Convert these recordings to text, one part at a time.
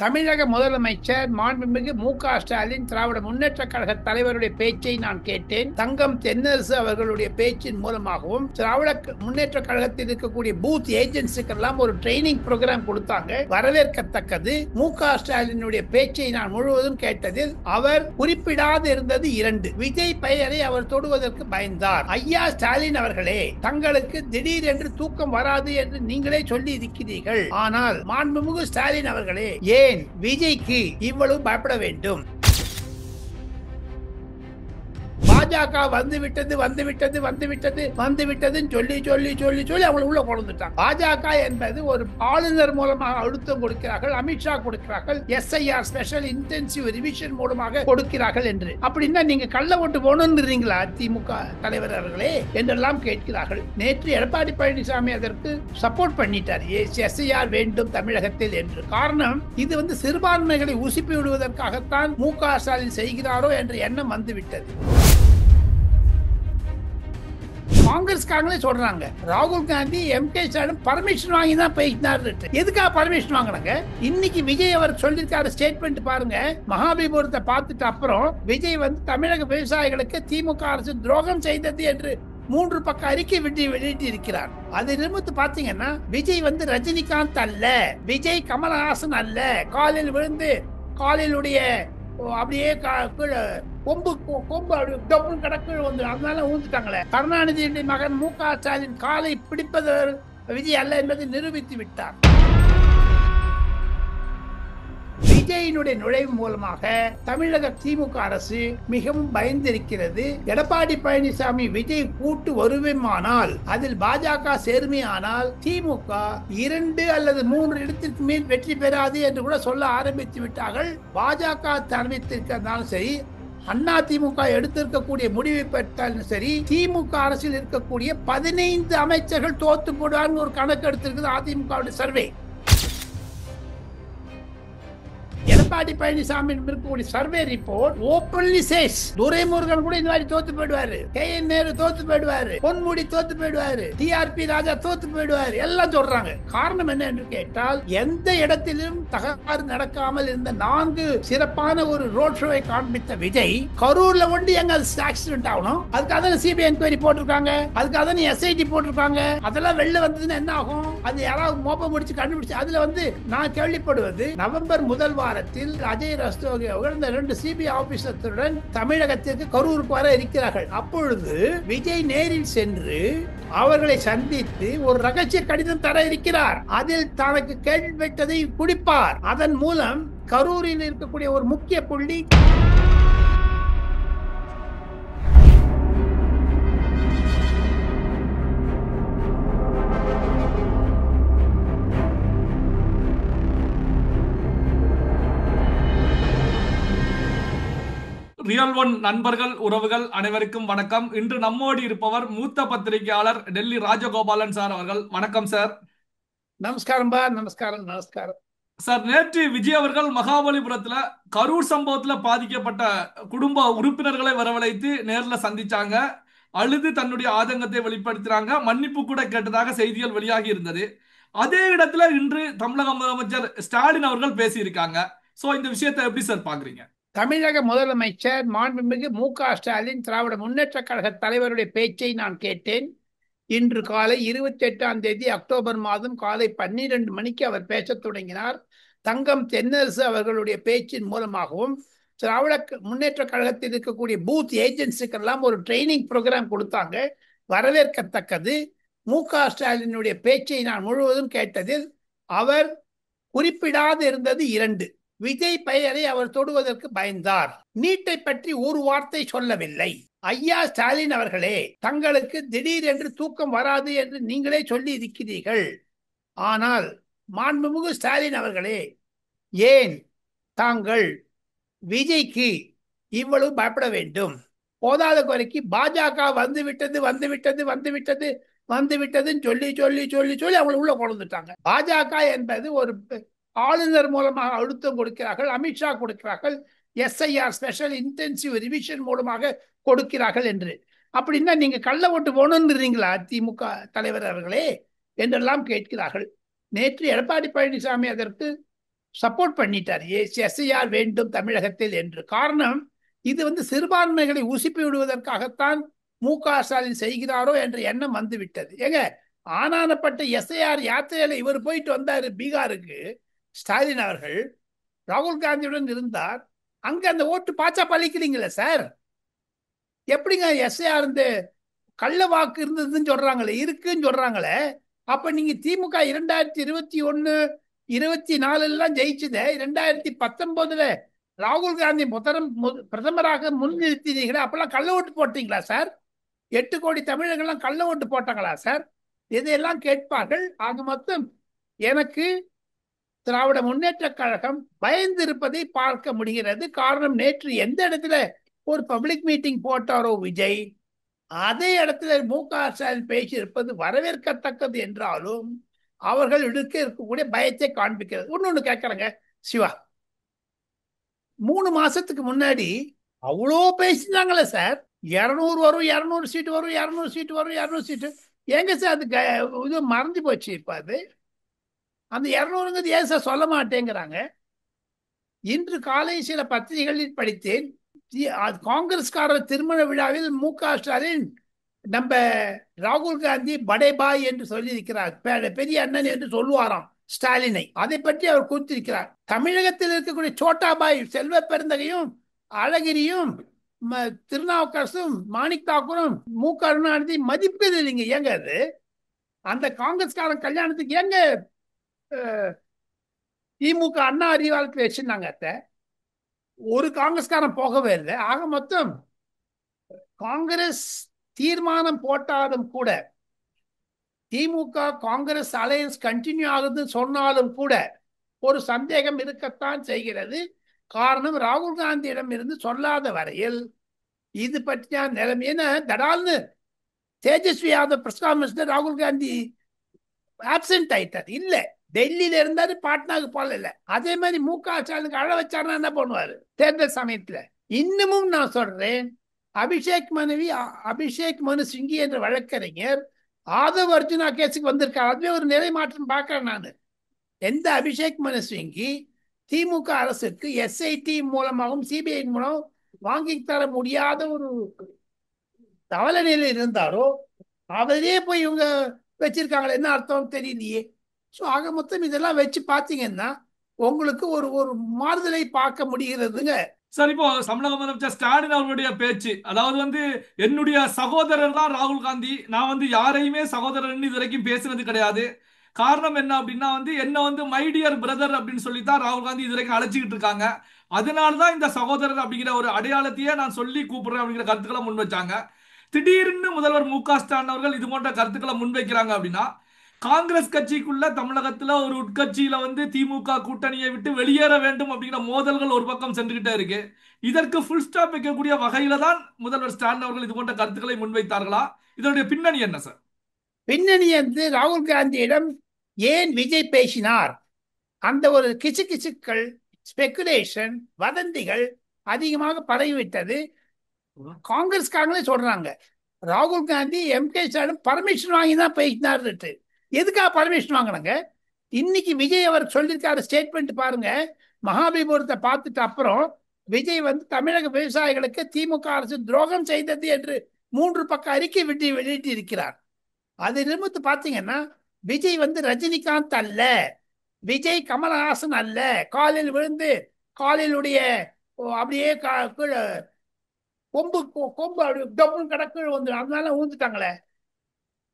தமிழக முதலமைச்சர் மாண்புமிகு மு.க. ஸ்டாலின் திராவிட முன்னேற்ற கழக தலைவருடைய பேச்சை நான் கேட்டேன். தங்கம் தென்னரசு அவர்களுடைய பேச்சின் மூலமாகவும் திராவிட முன்னேற்ற கழகத்தில் இருக்கக்கூடிய பூத் ஏஜென்ட்ஸுக்கெல்லாம் ஒரு ட்ரைனிங் ப்ரோக்ராம் கொடுத்தாங்க. வரவேற்கத்தக்கது. மு.க. ஸ்டாலினுடைய பேச்சை நான் முழுவதும் கேட்டதில் அவர் குறிப்பிடாது இருந்தது இரண்டு. விஜய் பெயரை அவர் தொடுவதற்கு பயந்தார். ஐயா ஸ்டாலின் அவர்களே, தங்களுக்கு திடீரென்று தூக்கம் வராது என்று நீங்களே சொல்லி இருக்கிறீர்கள். ஆனால் மாண்புமிகு ஸ்டாலின் அவர்களே, ஏன் விஜய்க்கு இவ்வளவு பயப்பட வேண்டும்? பாஜக வந்து விட்டது சொல்லி அவங்களை உள்ள கொண்டுட்டாங்க. பாஜக என்பது ஒரு ஆளுநர் மூலமாக அழுத்தம் கொடுக்கிறார்கள், அமித்ஷா கொடுக்கிறார்கள், எஸ்ஐஆர் ஸ்பெஷல் இன்டென்சிவ் ரிவிஷன் மூலமாக கொடுக்கிறார்கள் என்று. அப்படின்னா நீங்க கள்ள ஓட்டு போகணும்ன்றீங்களா திமுக தலைவர் அவர்களே என்றெல்லாம் கேட்கிறார்கள். நேற்று எடப்பாடி பழனிசாமி அதற்கு சப்போர்ட் பண்ணிட்டார். எஸ்ஐஆர் வேண்டும் தமிழகத்தில் என்று. காரணம், இது சிறுபான்மைகளை உசுப்பி விடுவதற்காகத்தான் மு.க. ஸ்டாலின் செய்கிறாரோ என்ற எண்ணம் வந்துவிட்டது. காங்கிரஸ்காரங்களே சொல்றாங்க, ராகுல் காந்தி எம்.கே. ஸ்டாலின் பர்மிஷன் வாங்கி தான் பேசினார். எதுக்காக பர்மிஷன் வாங்கினாங்க? இன்னைக்கு விஜய் அவர் சொல்லிருக்காரு ஸ்டேட்மெண்ட் பாருங்க. மகாபலிபுரத்தை பார்த்துட்டு அப்புறம் விஜய் தமிழக விவசாயிகளுக்கு திமுக அரசு துரோகம் செய்தது என்று 3 பக்க அறிக்கை வெளியிட்டு இருக்கிறார். அதை நிமித்து பாத்தீங்கன்னா விஜய் ரஜினிகாந்த் அல்ல, விஜய் கமலஹாசன் அல்ல. காலில் விழுந்து காலிலுடைய அப்படியே கொம்பு கடக்கு அதனால ஊந்துட்டாங்களே. கருணாநிதியுடைய மகன் மு.க. ஸ்டாலின் காலை பிடிப்பவர் விஜய் அல்ல என்பதை நிரூபித்து விட்டார். விஜயினுடைய நுழைவு மூலமாக தமிழக திமுக அரசு மிகவும் பயந்திருக்கிறது. எடப்பாடி பழனிசாமி விஜய் கூட்டு வருவேமானால், அதில் பாஜக சேர்மையானால் திமுக 2 அல்லது 3 இடத்திற்கு மேல் வெற்றி பெறாது என்று கூட சொல்ல ஆரம்பித்து விட்டார்கள். பாஜக தெரிவித்திருக்கிறதாலும் சரி, அதிமுக எடுத்திருக்கக்கூடிய முடிவை பெற்றாலும் சரி, திமுக அரசில் இருக்கக்கூடிய 15 அமைச்சர்கள் தோத்து போடுவார்னு ஒரு கணக்கு எடுத்திருக்குது அதிமுக சர்வே. எடப்பாடி பழனிசாமி இருக்கக்கூடிய survey report openly says Duraimurugan கூட இந்த மாதிரி தோத்து போயிடுவாரு, கே.என். நேரு தோத்து போயிடுவாரு, பொன்முடி தோத்து போயிடுவாரு, டி.ஆர்.பி. ராஜா தோத்து போயிடுவாரு எல்லாம் சொல்றாங்க. காரணம் என்ன என்று கேட்டால், எந்த இடத்திலும் தகராறு நடக்காமல் இருந்த 4 சிறப்பான ஒரு ரோட் ஷோவை காண்பித்த விஜய் கரூர்ல ஒண்டி எங்க ஆக்சிடென்ட் ஆகணும், அதுக்காக தான் சிபிஐ என்கொயரி போட்டிருக்காங்க, அதுக்காக தான் எஸ்ஐடி போட்டிருக்காங்க. அதெல்லாம் வெளில வந்ததுன்னா என்ன ஆகும்? அது யாராவது மோப்பம் முடிச்சு கண்டுபிடிச்சு அதுல நான் கேள்விப்படுவது, நவம்பர் முதல் வாரத்தில் அஜய் ரஸ்தோகி அவர்கள் இந்த 2 சிபிஐ ஆபீசர்களுடன் தமிழகத்திற்கு கரூருக்கு வர இருக்கிறார்கள். அப்பொழுது விஜய் நேரில் சென்று அவர்களை சந்தித்து ஒரு ரகசிய கடிதம் தர இருக்கிறார். அதில் தனக்கு கேள்விப்பட்டதை குடிப்பார். அதன் மூலம் கரூரில் இருக்கக்கூடிய ஒரு முக்கிய புள்ளி ரியல் ஒன் நண்பர்கள், உறவுகள் அனைவருக்கும் வணக்கம். இன்று நம்மோடு இருப்பவர் மூத்த பத்திரிகையாளர் டெல்லி ராஜகோபாலன் சார் அவர்கள். வணக்கம் சார். நமஸ்காரம் பா. நமஸ்காரம். சார், நேற்று விஜய் அவர்கள் மகாபலிபுரத்துல கரூர் சம்பவத்துல பாதிக்கப்பட்ட குடும்ப உறுப்பினர்களை வரவழைத்து நேர்ல சந்திச்சாங்க. அழுது தன்னுடைய ஆதங்கத்தை வெளிப்படுத்துறாங்க. மன்னிப்பு கூட கேட்டதாக செய்திகள் வெளியாகி இருந்தது. அதே இடத்துல இன்று தமிழக முதலமைச்சர் ஸ்டாலின் அவர்கள் பேசியிருக்காங்க. சோ இந்த விஷயத்தை எப்படி சார் பாக்குறீங்க? தமிழக முதலமைச்சர் மாண்புமிகு மு.க. ஸ்டாலின் திராவிட முன்னேற்ற கழக தலைவருடைய பேச்சை நான் கேட்டேன். இன்று காலை 28ஆம் தேதி அக்டோபர் மாதம் காலை 12 மணிக்கு அவர் பேசத் தொடங்கினார். தங்கம் தென்னரசு அவர்களுடைய பேச்சின் மூலமாகவும் திராவிட முன்னேற்ற கழகத்தில் இருக்கக்கூடிய பூத் ஏஜென்ட்ஸுக்கெல்லாம் ஒரு ட்ரைனிங் ப்ரோக்ராம் கொடுத்தாங்க. வரவேற்கத்தக்கது. மு.க. ஸ்டாலினுடைய பேச்சை நான் முழுவதும் கேட்டதில் அவர் குறிப்பிடாது இருந்தது இரண்டு. விஜய் பெயரை அவர் தொடுவதற்கு பயந்தார். நீட்டை பற்றி ஒரு வார்த்தை சொல்லவில்லை. ஐயா ஸ்டாலின் அவர்களே, தங்களுக்கு திடீரென்று தூக்கம் வராது என்று நீங்களே சொல்லி இருக்கிறீர்கள். ஆனால் மாண்புமிகு ஸ்டாலின் அவர்களே, ஏன் தாங்கள் விஜய்க்கு இவ்வளவு பயப்பட வேண்டும்? போதாத குறைக்கு பாஜக வந்து விட்டதுன்னு சொல்லி அவங்களை உள்ள கொண்டுட்டாங்க. பாஜக என்பது ஒரு ஆளுநர் மூலமாக அழுத்தம் கொடுக்கிறார்கள், அமித்ஷா கொடுக்கிறார்கள், எஸ்ஐஆர் ஸ்பெஷல் இன்டென்சிவ் ரிவிஷன் மூலமாக கொடுக்கிறார்கள் என்று. அப்படின்னா நீங்க கள்ள ஓட்டு போகணும்ன்றீங்களா திமுக தலைவர் அவர்களே என்றெல்லாம் கேட்கிறார்கள். நேற்று எடப்பாடி பழனிசாமி அதற்கு சப்போர்ட் பண்ணிட்டார். எஸ்ஐஆர் வேண்டும் தமிழகத்தில் என்று. காரணம், இது வந்து சிறுபான்மைகளை உசுப்பி விடுவதற்காகத்தான் மு.க.ஸ்டாலின் செய்கிறாரோ என்ற எண்ணம் வந்துவிட்டது. ஏங்க, ஆனானப்பட்ட எஸ்ஐஆர் யாத்திரையில இவர் போயிட்டு வந்தாரு பீகாருக்கு, ஸ்டாலின் அவர்கள் ராகுல் காந்தியுடன் இருந்தார். அங்க அந்த ஓட்டு பாச்சா பழிக்கிறீங்களே சார். எப்படிங்க எஸ்ஐஆர் இந்த கள்ள வாக்கு இருந்ததுன்னு சொல்றாங்களே, இருக்குன்னு சொல்றாங்களே. அப்ப நீங்க திமுக 2021 24 ஜெயிச்சத 2019 ராகுல் காந்தி பிரதமராக முன்னிறுத்தினீங்களா? அப்பெல்லாம் கள்ள ஓட்டு போட்டீங்களா சார்? 8 கோடி தமிழர்கள்லாம் கள்ள ஓட்டு போட்டாங்களா சார்? இதையெல்லாம் கேட்பார்கள். ஆக மொத்தம் எனக்கு திராவிட முன்னேற்ற கழகம் பயந்து இருப்பதை பார்க்க முடிகிறது. காரணம், நேற்று எந்த இடத்துல ஒரு பப்ளிக் மீட்டிங் போட்டாரோ விஜய், அதே இடத்துல மு.க.ஸ்டாலின் பேசியிருப்பது வரவேற்கத்தக்கது என்றாலும் அவர்கள் இருக்கக்கூடிய பயத்தை காண்பிக்கிறது. ஒன்னொன்னு கேட்கறேங்க சிவா, 3 மாசத்துக்கு முன்னாடி அவ்வளோ பேசினாங்களே சார், 200 வரும், 200 சீட்டு வரும், 200 சீட்டு வரும், 200 சீட்டு. எங்க சார் அது இது மறந்து போச்சு. இப்ப அது அந்த 200ங்கிறது ஏன் சார் சொல்ல மாட்டேங்கிறாங்க? இன்று காலை சில பத்திரிகைகளில் படித்தேன், காங்கிரஸ்காரர் திருமண விழாவில் மு.க.ஸ்டாலின் நம்ம ராகுல் காந்தி படேபாய் என்று சொல்லியிருக்கிறார், பெரிய அண்ணன் என்று சொல்லுவாராம் ஸ்டாலினை. அதை பற்றி அவர் குறித்திருக்கிறார். தமிழகத்தில் இருக்கக்கூடிய சோட்டாபாய், செல்வ பெருந்தகையும் அழகிரியும் திருநாவுக்கரசும் மாணிக் தாக்கூரும் மு.கருணாநிதி மதிப்பது இல்லைங்க. ஏங்க அது அந்த காங்கிரஸ்காரன் கல்யாணத்துக்கு ஏங்க திமுக அண்ணா அறிவாலயத்தில் வச்சிருந்தாங்க? ஒரு காங்கிரஸ்காரன் போகவே இல்லை. ஆக மொத்தம் காங்கிரஸ் தீர்மானம் போட்டாலும் கூட, திமுக காங்கிரஸ் அலையன்ஸ் கண்டினியூ ஆகுது சொன்னாலும் கூட ஒரு சந்தேகம் இருக்கத்தான் செய்கிறது. காரணம், ராகுல் காந்தியிடம் இருந்து சொல்லாத வரையில் இது பற்றிய நிலைமை என்ன தடால்னு தேஜஸ்வி யாதவ் பிரஸ் கான்ஃபரன்ஸ்ல ராகுல் காந்தி ஆப்சென்ட் ஆயிட்டார். இல்ல, டெல்லியில இருந்தாரு, பாட்னாக்கு போல இல்ல. அதே மாதிரி மு.க.ஸ்டாலினுக்கு அழ வச்சாருன்னா என்ன பண்ணுவாரு தேர்தல் சமயத்துல? இன்னமும் நான் சொல்றேன், அபிஷேக் மனு சிங்கி என்ற வழக்கறிஞர் ஆதவ் அர்ஜுனா கேஸுக்கு வந்திருக்காரு. அதுவே ஒரு நிலை மாற்றம் பார்க்கிறேன் நான். எந்த அபிஷேக் மனு சிங்கி திமுக அரசுக்கு எஸ்ஐடி மூலமாகவும் சிபிஐ மூலம் வாங்கி தர முடியாத ஒரு தவள நிலையில் இருந்தாரோ அவரே போய் இவங்க வச்சிருக்காங்களே, என்ன அர்த்தம் தெரியலையே. ஸோ ஆக மொத்தம் இதெல்லாம் வச்சு பார்த்தீங்கன்னா உங்களுக்கு ஒரு ஒரு மாறுதலை பார்க்க முடிகிறதுங்க. சார், இப்போ தமிழக முதலமைச்சர் ஸ்டாலின் அவர்களுடைய பேச்சு, அதாவது வந்து என்னுடைய சகோதரர் தான் ராகுல் காந்தி, நான் வந்து யாரையுமே சகோதரர்னு இது வரைக்கும் பேசுனது கிடையாது. காரணம் என்ன அப்படின்னா வந்து என்ன வந்து மை டியர் பிரதர் அப்படின்னு சொல்லித்தான் ராகுல் காந்தி இது வரைக்கும் அழைச்சிக்கிட்டு இருக்காங்க. அதனாலதான் இந்த சகோதரர் அப்படிங்கிற ஒரு அடையாளத்தையே நான் சொல்லி கூப்பிடுறேன் அப்படிங்கிற கருத்துக்களை முன் வச்சாங்க. திடீர்னு முதல்வர் மு.க.ஸ்டாலின் அவர்கள் இது போன்ற கருத்துக்களை முன்வைக்கிறாங்க அப்படின்னா, காங்கிரஸ் கட்சிக்குள்ள தமிழகத்துல ஒரு உட்கட்சியில வந்து திமுக கூட்டணியை விட்டு வெளியேற வேண்டும் அப்படிங்கிற மோதல்கள் ஒரு பக்கம் சென்றுகிட்டே இருக்கு. இதற்கு ஃபுல் ஸ்டாப் வைக்கக்கூடிய வகையில தான் முதல்வர் ஸ்டாலின் அவர்கள் இது போன்ற கருத்துக்களை முன்வைத்தார்களா? இதனுடைய பின்னணி என்ன சார்? பின்னணி வந்து ராகுல் காந்தியிடம் ஏன் விஜய் பேசினார், அந்த ஒரு கிசுகிசுக்கள், ஸ்பெகுலேஷன், வதந்திகள் அதிகமாக பரவிவிட்டது. காங்கிரஸ்காரங்களே சொல்றாங்க ராகுல் காந்தி எம்.கே. ஸ்டாலின் பர்மிஷன் வாங்கி தான் பேசினார். எதுக்காக பர்மிஷன் வாங்கினாங்க? இன்னைக்கு விஜய் அவர் சொல்லியிருக்காரு ஸ்டேட்மெண்ட் பாருங்க. மகாபலிபுரத்தை பார்த்துட்டு அப்புறம் விஜய் வந்து தமிழக விவசாயிகளுக்கு திமுக அரசு துரோகம் செய்தது என்று 3 பக்க அறிக்கை வெளியிட்டு இருக்கிறார். அது நிமித்து பார்த்தீங்கன்னா விஜய் வந்து ரஜினிகாந்த் அல்ல, விஜய் கமலஹாசன் அல்ல. காலில் விழுந்து காலிலுடைய அப்படியே கீழே கொம்பு அப்படி கடக்கு வந்து அதனால ஊந்துட்டாங்களே.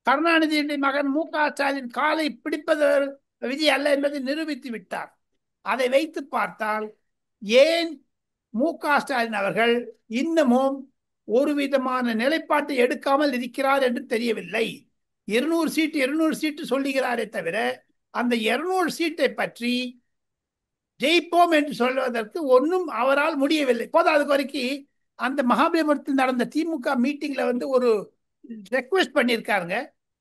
கருணாநிதியுடைய மகன் மு.க.ஸ்டாலின் காலை பிடிப்பது விஜய் அல்ல என்பதை நிரூபித்து விட்டார். அதை வைத்து பார்த்தால் ஏன் மு.க.ஸ்டாலின் அவர்கள் இன்னமும் ஒரு விதமான நிலைப்பாட்டை எடுக்காமல் இருக்கிறார் என்று தெரியவில்லை. 200 சீட்டு சொல்லுகிறாரே தவிர அந்த 200 சீட்டை பற்றி ஜெயிப்போம் என்று சொல்வதற்கு ஒன்றும் அவரால் முடியவில்லை. போதாது வரைக்கும் அந்த மகாபலிபுரத்தில் நடந்த திமுக மீட்டிங்ல வந்து ஒரு ரெக்வெஸ்ட் பண்ணியிருக்காருங்க,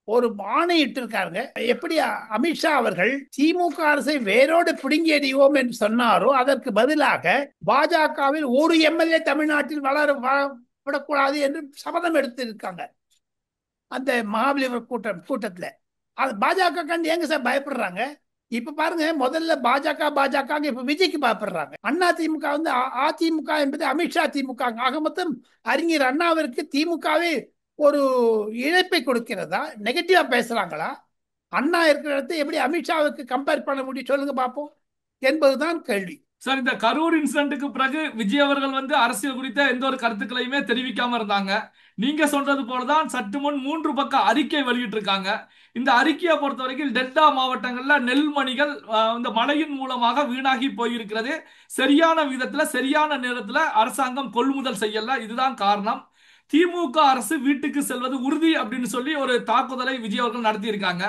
ஒரு ஆணையிட்டு இருக்காருங்க. எப்படி அமித்ஷா அவர்கள் திமுக அரசை வேரோடு பிடுங்கி எறிவோம் என்று சொன்னாரோ அதற்கு பதிலாக பாஜகவில் ஒரு எம்எல்ஏ தமிழ்நாட்டில் விடக்கூடாது என்று சபதம் எடுத்திருக்காங்க அந்த மகாபலிபுரம் கூட்டத்துல. அது பாஜக கண்டு எங்க சார் பயப்படுறாங்க? இப்ப பாருங்க, முதல்ல பாஜக பாஜக இப்ப விஜய்க்கு பயப்படுறாங்க. அண்ணா திமுக வந்து அதிமுக என்பது அமித்ஷா திமுக. ஆக மொத்தம் அறிஞர் அண்ணாவிற்கு திமுகவே ஒரு இழப்பை கொடுக்கிறதா? நெகட்டிவா பேசுறாங்களா? அண்ணா இருக்கிற இடத்தை எப்படி அமித்ஷாவுக்கு கம்பேர் பண்ண முடியும் சொல்லுங்க பார்ப்போம் என்பதுதான் கேள்வி. சார், இந்த கரூர் இன்சிடென்ட்டுக்கு பிறகு விஜய் அவர்கள் வந்து அரசியல் குறித்த எந்த ஒரு கருத்துக்களையுமே தெரிவிக்காம இருந்தாங்க. நீங்க சொல்றது போலதான் சற்று முன் 3 பக்க அறிக்கை வெளியிட்டிருக்காங்க. இந்த அறிக்கையை பொறுத்த வரைக்கும் டெல்டா மாவட்டங்கள்ல நெல்மணிகள் இந்த மழையின் மூலமாக வீணாகி போயிருக்கிறது. சரியான விதத்துல சரியான நேரத்துல அரசாங்கம் கொள்முதல் செய்யல. இதுதான் காரணம். திமுக அரசு வீட்டுக்கு செல்வது உறுதி அப்படின்னு சொல்லி ஒரு தாக்குதலை விஜய் அவர்கள் நடத்தி இருக்காங்க.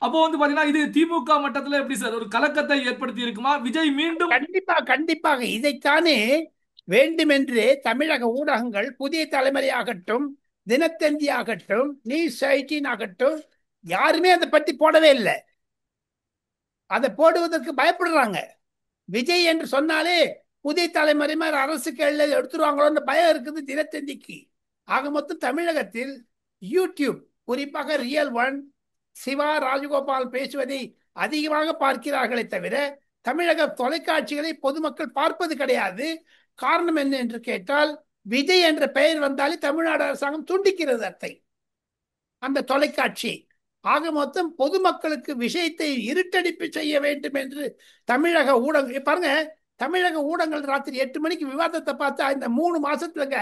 அப்போ வந்து பாத்தீங்கன்னா இது திமுக மட்டத்துல எப்படி சார் ஒரு கலக்கத்தை ஏற்படுத்தி இருக்குமா? விஜய் மீண்டும் கண்டிப்பாக கண்டிப்பாக இதைத்தானே வேண்டுமென்றே தமிழக ஊடகங்கள், புதிய தலைமுறையாகட்டும், தினத்தந்தி ஆகட்டும், நியூஸ் 18 ஆகட்டும், யாருமே அதை பற்றி போடவே இல்லை. அதை போடுவதற்கு பயப்படுறாங்க. விஜய் என்று சொன்னாலே புதிய தலைமுறை மாதிரி அரசு கையில் எடுத்துருவாங்களோன்னு பயம் இருக்குது தினத்தந்திக்கு. ஆக மொத்தம் தமிழகத்தில் யூடியூப், குறிப்பாக ரியல் ஒன், சிவா, ராஜகோபால் பேசுவதை அதிகமாக பார்க்கிறார்களே தவிர தமிழக தொலைக்காட்சிகளை பொதுமக்கள் பார்ப்பது கிடையாது. காரணம் என்ன என்று கேட்டால், விஜய் என்ற பெயர் வந்தாலே தமிழ்நாடு அரசாங்கம் துண்டிக்கிறது அத்தை அந்த தொலைக்காட்சி. ஆக மொத்தம் பொதுமக்களுக்கு விஷயத்தை இருட்டடிப்பு செய்ய வேண்டும் என்று தமிழக ஊடகம் பாருங்க. தமிழக ஊடகங்கள் ராத்திரி 8 மணிக்கு விவாதத்தை பார்த்தா இந்த 3 மாசத்துலங்க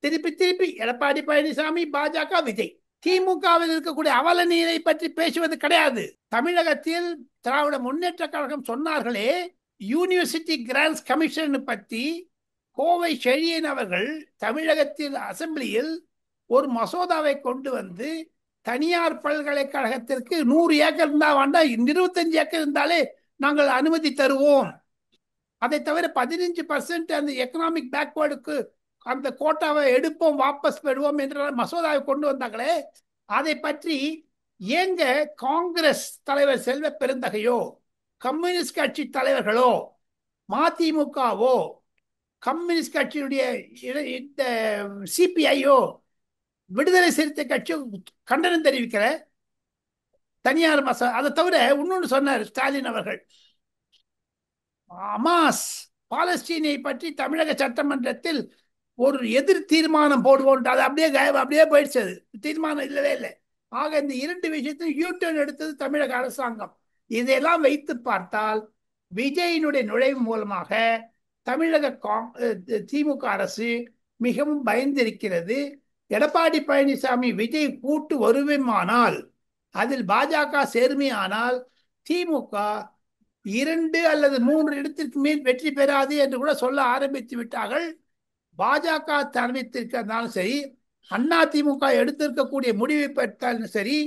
திருப்பி திருப்பி எடப்பாடி பழனிசாமி, பாஜக, விஜய், திமுகவில் இருக்கக்கூடிய அவல நீரை பற்றி பேசுவது கிடையாது. தமிழகத்தில் திராவிட முன்னேற்ற கழகம் சொன்னார்களே, யூனிவர்சிட்டி கிராண்ட்ஸ் கமிஷன் பற்றி கோவை செழியன் அவர்கள் தமிழகத்தில் அசெம்பிளியில் ஒரு மசோதாவை கொண்டு வந்து தனியார் பல்கலைக்கழகத்திற்கு 100 ஏக்கர் இருந்தா வேண்டாம், 25 ஏக்கர் இருந்தாலே நாங்கள் அனுமதி தருவோம். அதை தவிர 15% அந்த எக்கனாமிக் பேக்வேர்டுக்கு அந்த கோட்டாவை எடுப்போம், வாபஸ் பெறுவோம் என்ற மசோதாவை கொண்டு வந்தாங்களே, அதை பற்றி எங்க காங்கிரஸ் தலைவர் செல்வ பெருந்தகையோ, கம்யூனிஸ்ட் கட்சி தலைவர்களோ, மதிமுகவோ, கம்யூனிஸ்ட் கட்சியுடைய இந்த சிபிஐயோ, விடுதலை சிறுத்தை கட்சி கண்டனம் தெரிவிக்கிற தனியார் மசோதா. அதை தவிர இன்னொன்று சொன்னார் ஸ்டாலின் அவர்கள், அமாஸ் பாலஸ்தீனை பற்றி தமிழக சட்டமன்றத்தில் ஒரு எதிர் தீர்மானம் போடுவோம். அது அப்படியே போயிடுச்சு. அது தீர்மானம் இல்லவே இல்லை. ஆக இந்த 2 விஷயத்தையும் யூட்டர்ன் எடுத்தது தமிழக அரசாங்கம். இதையெல்லாம் வைத்து பார்த்தால் விஜயினுடைய நுழைவு மூலமாக தமிழக திமுக அரசு மிகவும் பயந்திருக்கிறது. எடப்பாடி பழனிசாமி விஜய் கூட்டு வருவேமானால், அதில் பாஜக சேருமையானால் திமுக 2 அல்லது 3 இடத்திற்கு மேல் வெற்றி பெறாது என்று கூட சொல்ல ஆரம்பித்து விட்டார்கள். பாஜக தெரிவித்திருக்கிறதாலும் சரி, அண்ணா திமுக எடுத்திருக்கக்கூடிய முடிவை பெற்றாலும் சரி,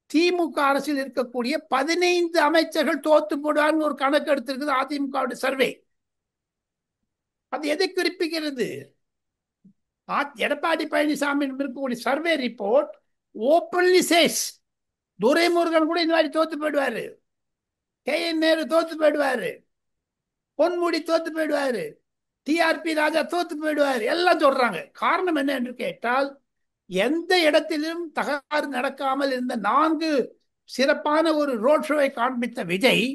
திமுக அரசில் இருக்கக்கூடிய 15 அமைச்சர்கள் தோத்து போடுவார்னு ஒரு கணக்கு எடுத்திருக்குது அதிமுக சர்வே. அது எதை குறிப்பிக்கிறது? எடப்பாடி பழனிசாமி இருக்கக்கூடிய survey report openly says Duraimurugan கூட இந்த மாதிரி தோத்து போயிடுவாரு, KN நேரு தோத்து போயிடுவாரு, பொன்முடி தோத்து போயிடுவாரு, TRP ராஜா தோத்து போயிடுவாரு, எல்லாம் சொல்றாங்க. காரணம் என்ன என்று கேட்டால், எந்த இடத்திலும் தகராறு நடக்காமல் இருந்த 4 சிறப்பான ஒரு ரோட் ஷோவை காண்பித்த விஜய்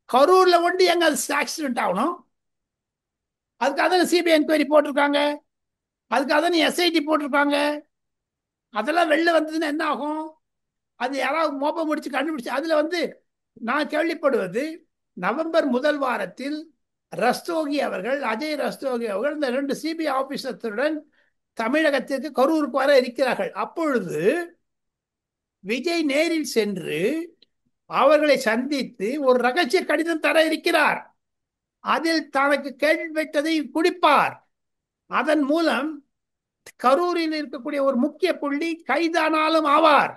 கரூர்ல ஒண்டி எங்க ஆக்சிடென்ட் ஆகணும்? அதுக்காக தான் சிபிஐ என்கொயரி போட்டிருக்காங்க, அதுக்காக தான் SIT போட்டிருக்காங்க. அதெல்லாம் வெளில வந்ததுன்னா என்ன ஆகும்? அது யாராவது மோப்பம் முடிச்சு கண்டுபிடிச்சு அதுல வந்து நான் கேள்விப்படுவது, நவம்பர் முதல் வாரத்தில் ரஸ்தோகி அவர்கள், அஜய் ரஸ்தோகி அவர்கள் இந்த 2 சிபிஐ ஆபீசர்களுடன் தமிழகத்திற்கு கரூருக்கு வர இருக்கிறார்கள். அப்பொழுது விஜய் நேரில் சென்று அவர்களை சந்தித்து ஒரு ரகசிய கடிதம் தர இருக்கிறார். அதில் தனக்கு கேள்விப்பட்டதை குடிப்பார். அதன் மூலம் கரூரில் இருக்கக்கூடிய ஒரு முக்கிய புள்ளி கைதானாலும் ஆவார்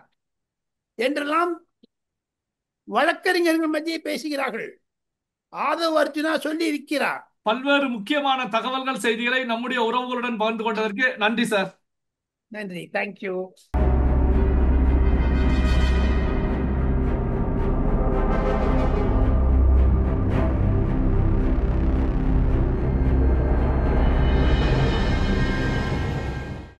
என்றெல்லாம் வழக்கறிஞர்கள் மத்தியே பேசுகிறார்கள். ஆதவ் அர்ஜுனா சொல்லி இருக்கிறார். பல்வேறு முக்கியமான தகவல்கள், செய்திகளை நம்முடைய உறவுகளுடன் பகிர்ந்து கொண்டதற்கு நன்றி சார். நன்றி. தேங்க்யூ.